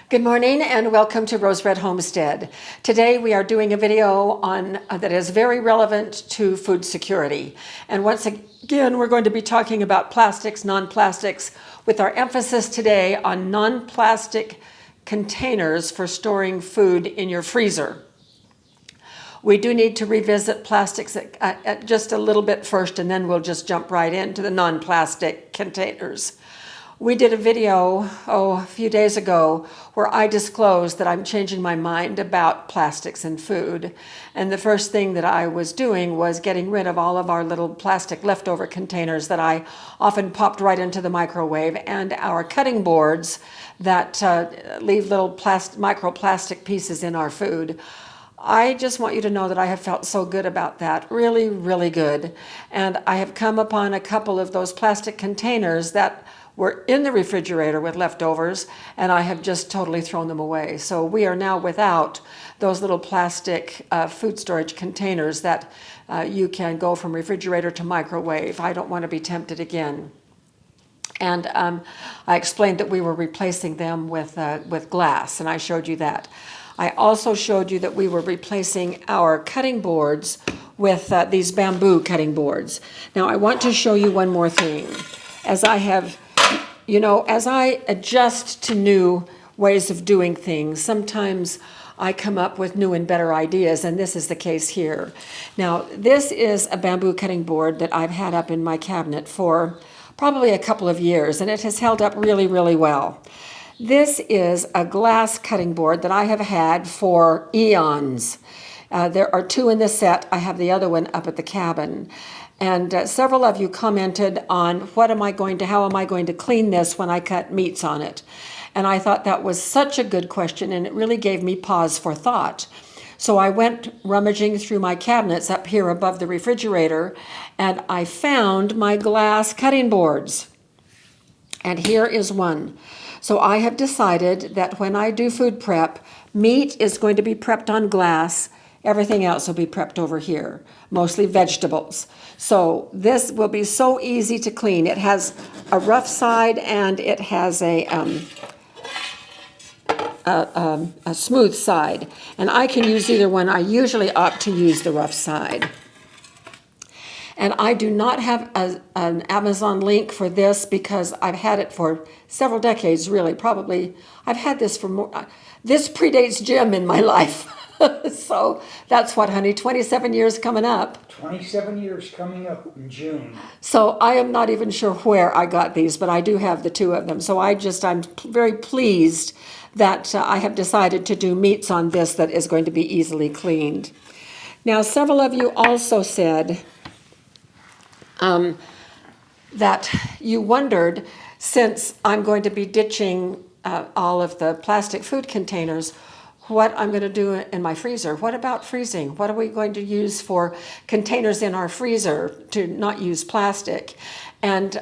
Good morning and welcome to Rose Red Homestead. Today we are doing a video on that is very relevant to food security. And once again, we're going to be talking about plastics, non-plastics, with our emphasis today on non-plastic containers for storing food in your freezer. We do need to revisit plastics at just a little bit first, and then we'll just jump right into the non-plastic containers. We did a video, a few days ago where I disclosed that I'm changing my mind about plastics and food. And the first thing that I was doing was getting rid of all of our little plastic leftover containers that I often popped right into the microwave, and our cutting boards that leave little microplastic pieces in our food. I just want you to know that I have felt so good about that, really, really good. And I have come upon a couple of those plastic containers that were in the refrigerator with leftovers, and I have just totally thrown them away. So we are now without those little plastic food storage containers that you can go from refrigerator to microwave. I don't want to be tempted again. And I explained that we were replacing them with glass, and I showed you that. I also showed you that we were replacing our cutting boards with these bamboo cutting boards. Now I want to show you one more thing. As I adjust to new ways of doing things, sometimes I come up with new and better ideas, and this is the case here. Now, this is a bamboo cutting board that I've had up in my cabinet for probably a couple of years, and it has held up really, really well. This is a glass cutting board that I have had for eons. There are two in the set. I have the other one up at the cabin. And several of you commented on how am I going to clean this when I cut meats on it? And I thought that was such a good question, and it really gave me pause for thought. So I went rummaging through my cabinets up here above the refrigerator, and I found my glass cutting boards. And here is one. So I have decided that when I do food prep, meat is going to be prepped on glass. Everything else will be prepped over here, mostly vegetables. So this will be so easy to clean. It has a rough side and it has a smooth side. And I can use either one. I usually opt to use the rough side. And I do not have an Amazon link for this because I've had it for several decades, really. Probably, I've had this for more. This predates Jim in my life. So that's what, honey, 27 years coming up. 27 years coming up in June. So I am not even sure where I got these, but I do have the two of them. So I'm very pleased that I have decided to do meats on this that is going to be easily cleaned. Now, several of you also said that you wondered, since I'm going to be ditching all of the plastic food containers, what I'm going to do in my freezer. What about freezing? What are we going to use for containers in our freezer to not use plastic? And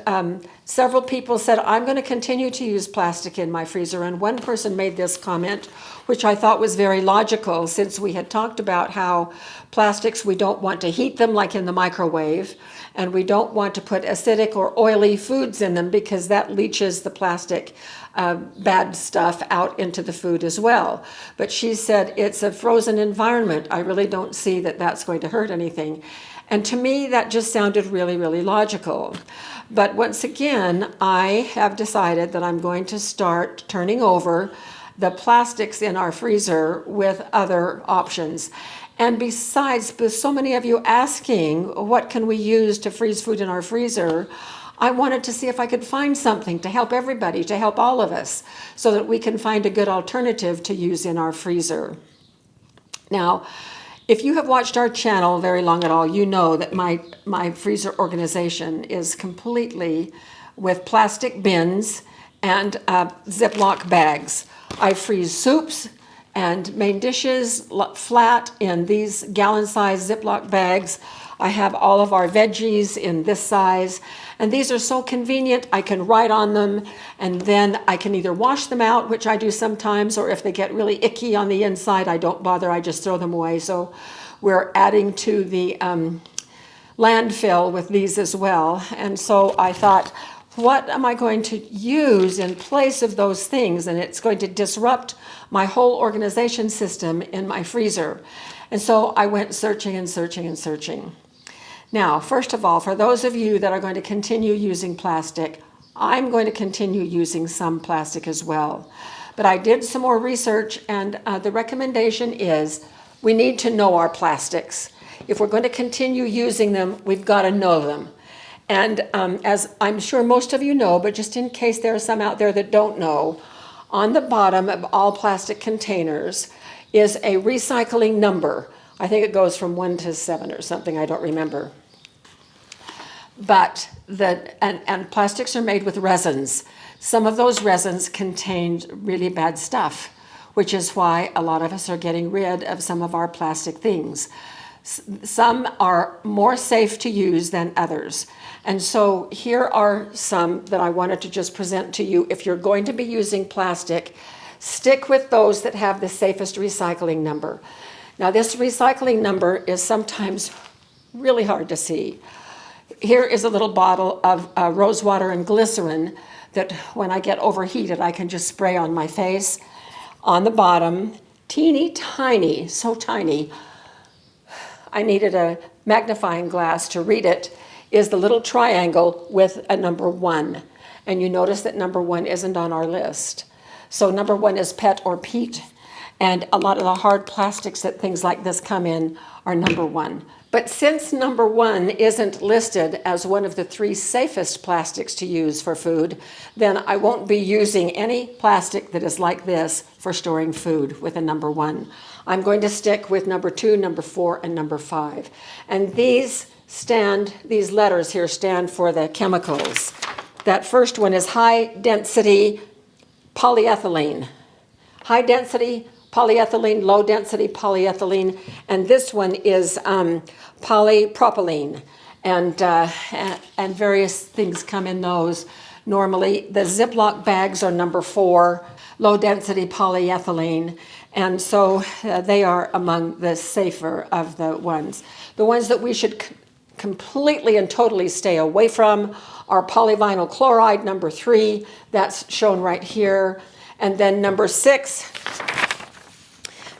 several people said, I'm going to continue to use plastic in my freezer. And one person made this comment, which I thought was very logical, since we had talked about how plastics, we don't want to heat them like in the microwave, and we don't want to put acidic or oily foods in them because that leaches the plastic bad stuff out into the food as well. But she said, it's a frozen environment. I really don't see that that's going to hurt anything. And to me, that just sounded really, really logical. But once again, I have decided that I'm going to start turning over the plastics in our freezer with other options. And besides, with so many of you asking, what can we use to freeze food in our freezer? I wanted to see if I could find something to help everybody, to help all of us, so that we can find a good alternative to use in our freezer. Now, if you have watched our channel very long at all, you know that my freezer organization is completely with plastic bins and Ziploc bags. I freeze soups and main dishes flat in these gallon-sized Ziploc bags. I have all of our veggies in this size, and these are so convenient. I can write on them, and then I can either wash them out, which I do sometimes, or if they get really icky on the inside, I don't bother, I just throw them away. So we're adding to the landfill with these as well. And so I thought, what am I going to use in place of those things? And it's going to disrupt my whole organization system in my freezer. And so I went searching and searching and searching. Now, first of all, for those of you that are going to continue using plastic, I'm going to continue using some plastic as well. But I did some more research, and the recommendation is we need to know our plastics. If we're going to continue using them, we've got to know them. And as I'm sure most of you know, but just in case there are some out there that don't know, on the bottom of all plastic containers is a recycling number. I think it goes from 1 to 7 or something, I don't remember. But and plastics are made with resins. Some of those resins contain really bad stuff, which is why a lot of us are getting rid of some of our plastic things. Some are more safe to use than others. And so here are some that I wanted to just present to you. If you're going to be using plastic, stick with those that have the safest recycling number. Now, this recycling number is sometimes really hard to see. Here is a little bottle of rose water and glycerin that when I get overheated, I can just spray on my face. On the bottom, teeny tiny, so tiny, I needed a magnifying glass to read it, is the little triangle with a number 1. And you notice that number 1 isn't on our list. So number 1 is PET or peat. And a lot of the hard plastics that things like this come in are number 1. But since number 1 isn't listed as one of the 3 safest plastics to use for food, then I won't be using any plastic that is like this for storing food with a number 1. I'm going to stick with number 2, number 4, and number 5. And these letters here stand for the chemicals. That first one is high density polyethylene. High density polyethylene, low density polyethylene, and this one is polypropylene, and various things come in those. Normally, the Ziploc bags are number 4, low density polyethylene, and so they are among the safer of the ones. The ones that we should completely and totally stay away from are polyvinyl chloride, number 3, that's shown right here, and then number 6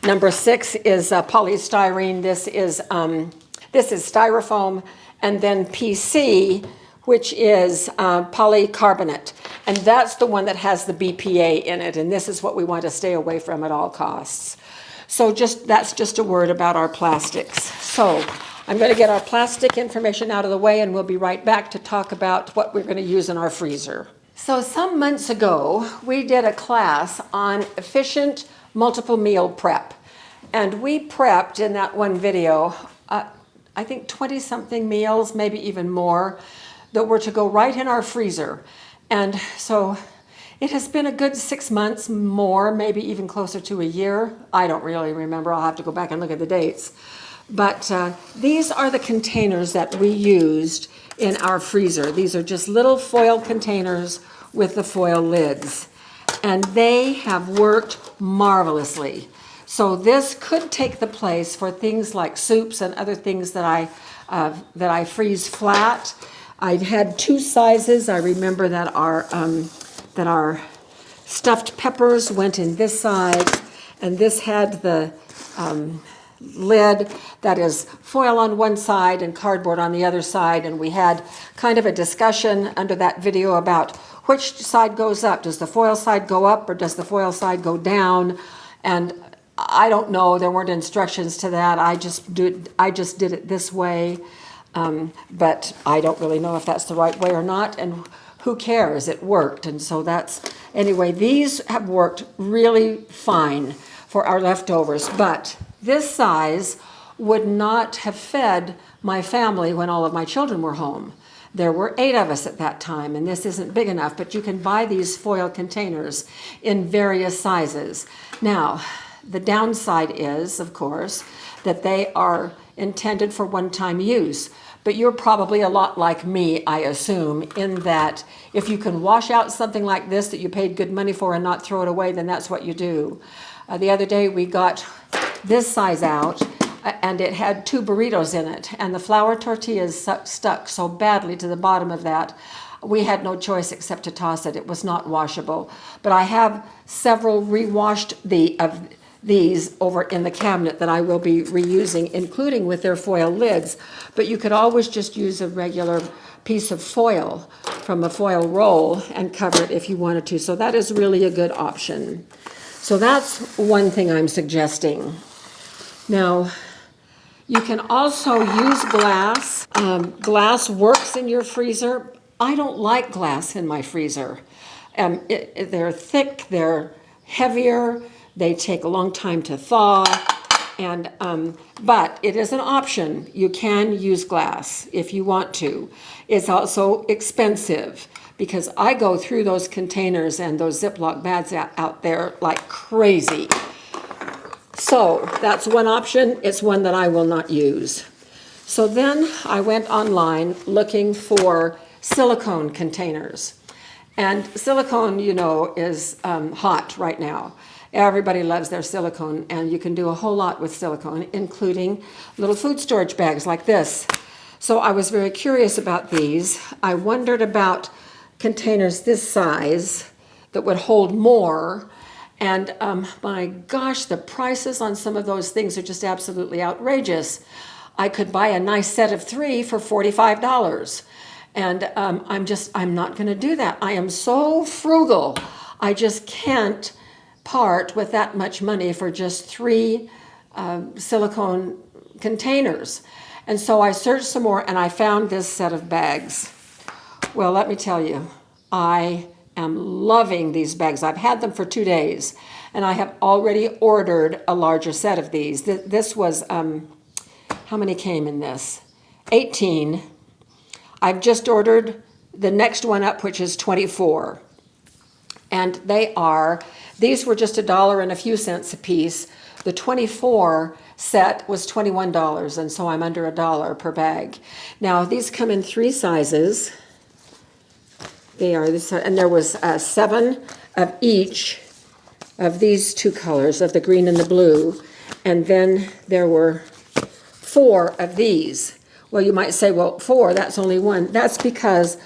is polystyrene. This is styrofoam, and then PC, which is polycarbonate, and that's the one that has the BPA in it, and this is what we want to stay away from at all costs. So that's just a word about our plastics. So I'm going to get our plastic information out of the way, and we'll be right back to talk about what we're going to use in our freezer. So some months ago, we did a class on efficient multiple meal prep. And we prepped in that one video, I think 20-something meals, maybe even more, that were to go right in our freezer. And so it has been a good 6 months more, maybe even closer to a year. I don't really remember. I'll have to go back and look at the dates. But these are the containers that we used in our freezer. These are just little foil containers with the foil lids. And they have worked marvelously. So this could take the place for things like soups and other things that I freeze flat. I've had 2 sizes. I remember that our stuffed peppers went in this size, and this had the lid that is foil on one side and cardboard on the other side, and we had kind of a discussion under that video about which side goes up. Does the foil side go up or does the foil side go down? And I don't know, there weren't instructions to that. I just did it this way, but I don't really know if that's the right way or not, and who cares? It worked, and so anyway, these have worked really fine for our leftovers, but this size would not have fed my family when all of my children were home. There were 8 of us at that time, and this isn't big enough, but you can buy these foil containers in various sizes. Now, the downside is, of course, that they are intended for one-time use. But you're probably a lot like me, I assume, in that if you can wash out something like this that you paid good money for and not throw it away, then that's what you do. The other day we got this size out, and it had 2 burritos in it, and the flour tortillas stuck so badly to the bottom of that. we had no choice except to toss it. It was not washable. But I have several rewashed of these over in the cabinet that I will be reusing, including with their foil lids. But you could always just use a regular piece of foil from a foil roll and cover it if you wanted to. So that is really a good option. So that's one thing I'm suggesting. Now, you can also use glass. Glass works in your freezer. I don't like glass in my freezer. They're thick, they're heavier, they take a long time to thaw, and but it is an option. You can use glass if you want to. It's also expensive because I go through those containers and those Ziploc bags out there like crazy. So that's one option. It's one that I will not use. So then I went online looking for silicone containers. And silicone, you know, is hot right now. Everybody loves their silicone, and you can do a whole lot with silicone, including little food storage bags like this. So I was very curious about these. I wondered about containers this size that would hold more. And my gosh, the prices on some of those things are just absolutely outrageous. I could buy a nice set of 3 for $45. And I'm not going to do that. I am so frugal. I just can't part with that much money for just 3 silicone containers. And so I searched some more and I found this set of bags. Well, let me tell you, I am loving these bags. I've had them for 2 days and I have already ordered a larger set of these. This was, how many came in this? 18. I've just ordered the next one up, which is 24. And these were just $1 and a few cents a piece. The 24 set was $21, and so I'm under $1 per bag. Now, these come in 3 sizes. They are this, and there was 7 of each of these 2 colors, of the green and the blue. And then there were 4 of these. Well, you might say, well, 4, that's only 1. That's because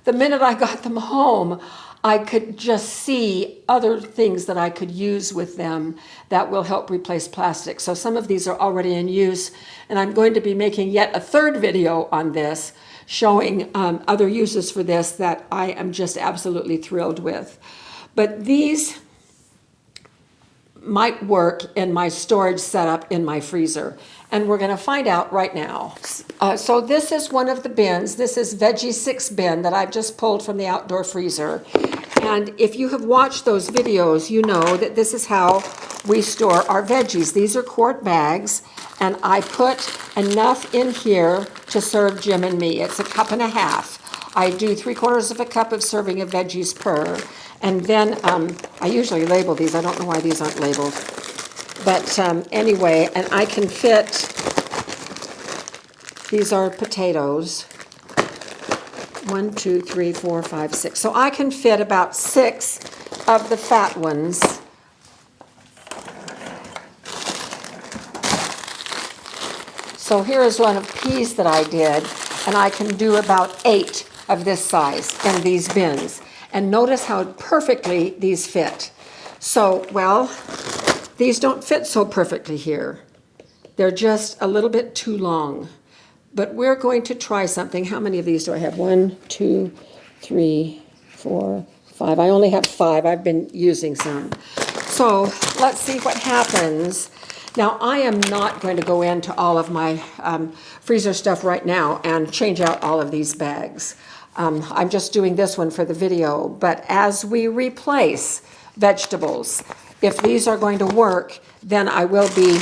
the minute I got them home, I could just see other things that I could use with them that will help replace plastic. So some of these are already in use, and I'm going to be making yet a 3rd video on this, showing other uses for this that I am just absolutely thrilled with. But these might work in my storage setup in my freezer. And we're going to find out right now. So this is one of the bins. This is Veggie 6 bin that I've just pulled from the outdoor freezer. And if you have watched those videos, you know that this is how we store our veggies. These are quart bags, and I put enough in here to serve Jim and me. It's 1.5 cups. I do 3/4 cup of serving of veggies per. And then I usually label these. I don't know why these aren't labeled. But anyway, and I can fit, these are potatoes, 1, 2, 3, 4, 5, 6. So I can fit about 6 of the fat ones. So here is one of peas that I did, and I can do about 8 of this size in these bins. And notice how perfectly these fit. So, well, these don't fit so perfectly here. They're just a little bit too long. But we're going to try something. How many of these do I have? 1, 2, 3, 4, 5. I only have 5. I've been using some. So let's see what happens. Now, I am not going to go into all of my freezer stuff right now and change out all of these bags. I'm just doing this one for the video. But as we replace vegetables, if these are going to work, then I will be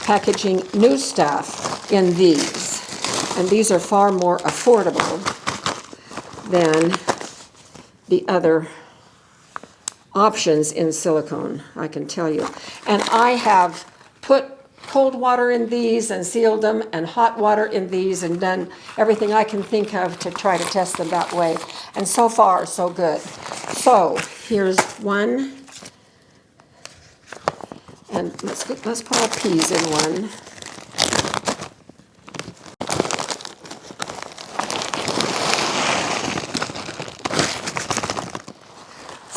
packaging new stuff in these. And these are far more affordable than the other options in silicone, I can tell you. And I have put cold water in these and sealed them, and hot water in these, and done everything I can think of to try to test them that way. And so far, so good. So here's one. And let's put our peas in one.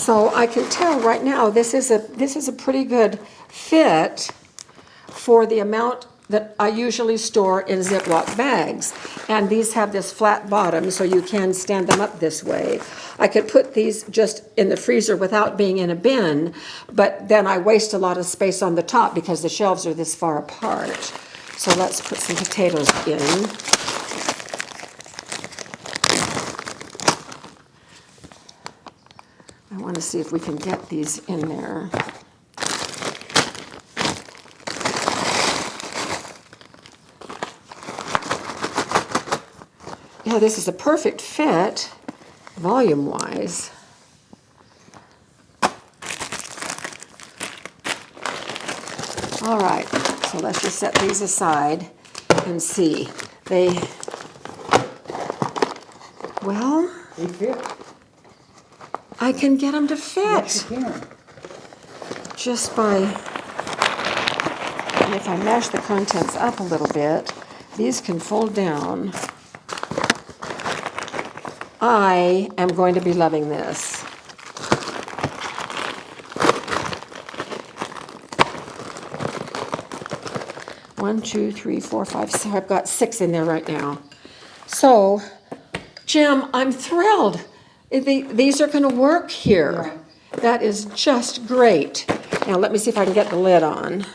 So I can tell right now this is a pretty good fit for the amount that I usually store in Ziploc bags. And these have this flat bottom, so you can stand them up this way. I could put these just in the freezer without being in a bin, but then I waste a lot of space on the top because the shelves are this far apart. So let's put some potatoes in. I want to see if we can get these in there. Yeah, this is a perfect fit, volume-wise. All right, so let's just set these aside and see. Well, They fit. I can get them to fit Yes, you can. just by, and if I mash the contents up a little bit, these can fold down. I am going to be loving this. One, two, three, four, five, so I've got 6 in there right now. So, Jim, I'm thrilled. These are going to work here. That is just great. Now, let me see if I can get the lid on.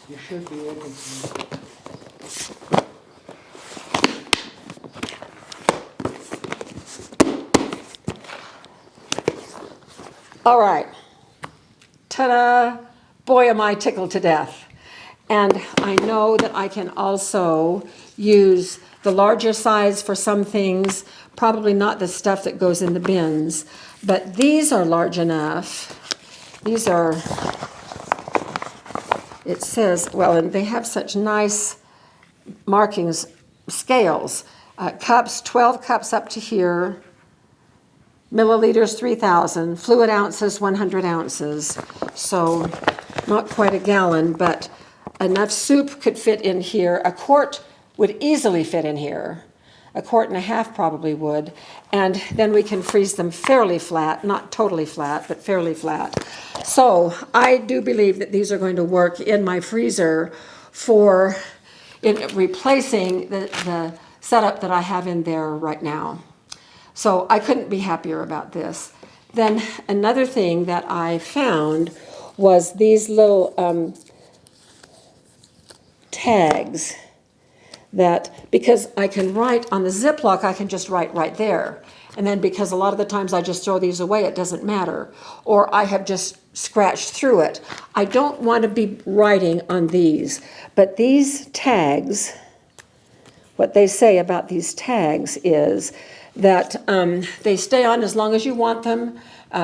You should be able to. All right. Ta-da! Boy, am I tickled to death. And I know that I can also use the larger size for some things, probably not the stuff that goes in the bins, but these are large enough. These are, it says, well, and they have such nice markings, scales. Cups, 12 cups up to here. Milliliters, 3,000. Fluid ounces, 100 ounces. So not quite a gallon, but enough soup could fit in here. A quart would easily fit in here. A quart and a half probably would. And then we can freeze them fairly flat, not totally flat, but fairly flat. So I do believe that these are going to work in my freezer for replacing the setup that I have in there right now. So I couldn't be happier about this. Then another thing that I found was these little tags that, because I can write on the Ziploc, I can just write right there. And then because a lot of the times I just throw these away, it doesn't matter. Or I have just scratched through it. I don't want to be writing on these, but these tags, what they say about these tags is that they stay on as long as you want them.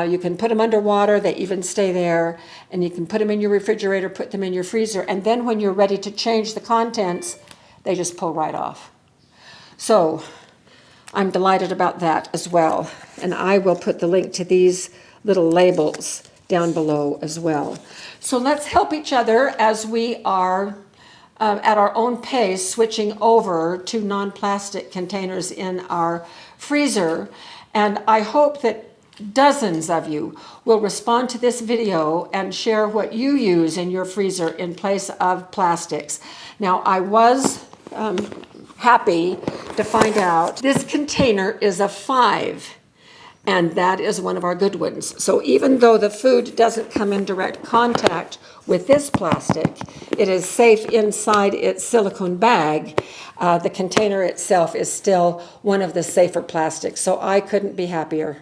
You can put them underwater, they even stay there, and you can put them in your refrigerator, put them in your freezer, and then when you're ready to change the contents, they just pull right off. So I'm delighted about that as well, and I will put the link to these little labels down below as well. So let's help each other as we are at our own pace switching over to non-plastic containers in our freezer, and I hope that dozens of you will respond to this video and share what you use in your freezer in place of plastics. Now, I was happy to find out this container is a 5, and that is one of our good ones. So even though the food doesn't come in direct contact with this plastic, it is safe inside its silicone bag. The container itself is still one of the safer plastics, so I couldn't be happier.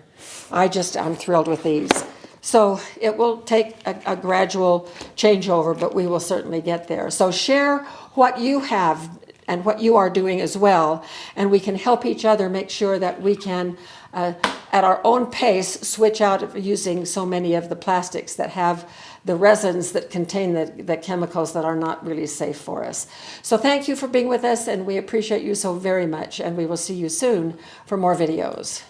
I'm thrilled with these. So it will take a gradual changeover, but we will certainly get there. So share what you have and what you are doing as well, and we can help each other make sure that we can, at our own pace, switch out of using so many of the plastics that have the resins that contain the chemicals that are not really safe for us. So thank you for being with us, and we appreciate you so very much, and we will see you soon for more videos.